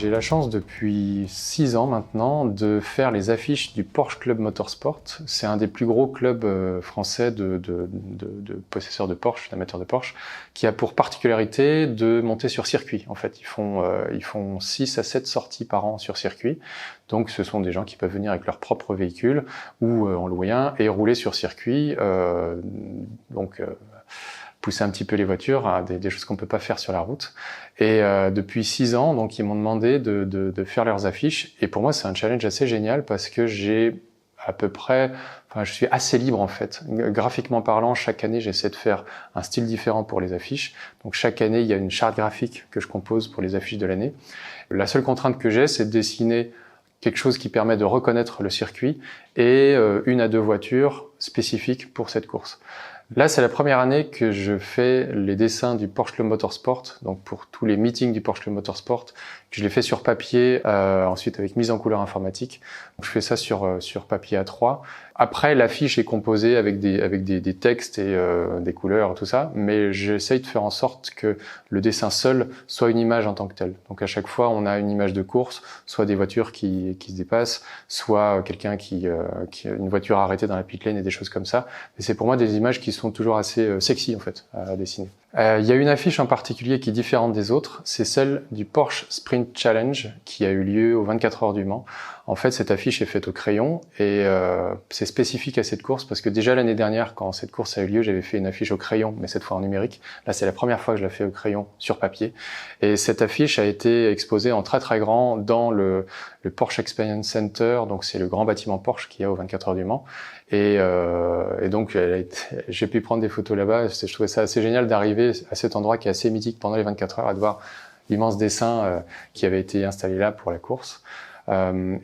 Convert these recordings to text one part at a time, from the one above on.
J'ai la chance depuis 6 ans maintenant de faire les affiches du Porsche Club Motorsport. C'est un des plus gros clubs français de possesseurs de Porsche, d'amateurs de Porsche, qui a pour particularité de monter sur circuit. En fait, ils font 6 à 7 sorties par an sur circuit. Donc ce sont des gens qui peuvent venir avec leur propre véhicule ou en louer un et rouler sur circuit. Pousser un petit peu les voitures à des choses qu'on peut pas faire sur la route. Et depuis 6 ans, donc ils m'ont demandé de faire leurs affiches. Et pour moi, c'est un challenge assez génial parce que je suis assez libre en fait. Graphiquement parlant, chaque année, j'essaie de faire un style différent pour les affiches. Donc chaque année, il y a une charte graphique que je compose pour les affiches de l'année. La seule contrainte que j'ai, c'est de dessiner quelque chose qui permet de reconnaître le circuit et 1 à 2 voitures spécifiques pour cette course. Là, c'est la première année que je fais les dessins du Porsche Club Motorsport, donc pour tous les meetings du Porsche Club Motorsport, que je les fais sur papier, ensuite avec mise en couleur informatique. Donc, je fais ça sur papier A3. Après, l'affiche est composée avec des textes et des couleurs, tout ça, mais j'essaye de faire en sorte que le dessin seul soit une image en tant que telle. Donc à chaque fois, on a une image de course, soit des voitures qui se dépassent, soit quelqu'un une voiture arrêtée dans la pit lane et des choses comme ça. Et c'est pour moi des images qui sont toujours assez sexy en fait à dessiner. Il y a une affiche en particulier qui est différente des autres, c'est celle du Porsche Sprint Challenge qui a eu lieu aux 24 heures du Mans. En fait, cette affiche est faite au crayon et c'est spécifique à cette course parce que déjà l'année dernière, quand cette course a eu lieu, j'avais fait une affiche au crayon, mais cette fois en numérique. Là, c'est la première fois que je la fais au crayon sur papier. Et cette affiche a été exposée en très très grand dans le Porsche Experience Center, donc c'est le grand bâtiment Porsche qu'il y a aux 24 heures du Mans. Et donc j'ai pu prendre des photos là-bas. Je trouvais ça assez génial d'arriver à cet endroit qui est assez mythique pendant les 24 heures et de voir l'immense dessin qui avait été installé là pour la course.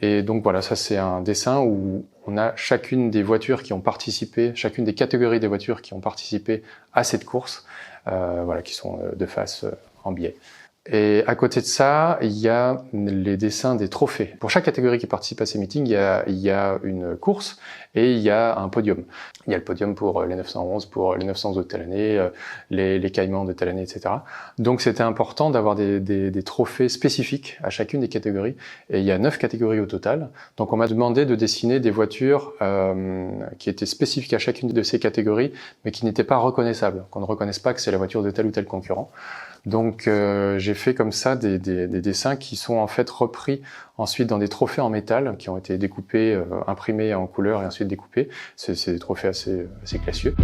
Et donc voilà, ça c'est un dessin où on a chacune des voitures qui ont participé, chacune des catégories des voitures qui ont participé à cette course, qui sont de face en biais. Et à côté de ça, il y a les dessins des trophées. Pour chaque catégorie qui participe à ces meetings, il y a une course et il y a un podium. Il y a le podium pour les 911, pour les 911 de telle année, les Caïmans de telle année, etc. Donc c'était important d'avoir des trophées spécifiques à chacune des catégories. Et il y a 9 catégories au total. Donc on m'a demandé de dessiner des voitures qui étaient spécifiques à chacune de ces catégories, mais qui n'étaient pas reconnaissables, qu'on ne reconnaisse pas que c'est la voiture de tel ou tel concurrent. Donc j'ai fait comme ça des dessins qui sont en fait repris ensuite dans des trophées en métal qui ont été découpés, imprimés en couleur et ensuite découpés. C'est des trophées assez classieux.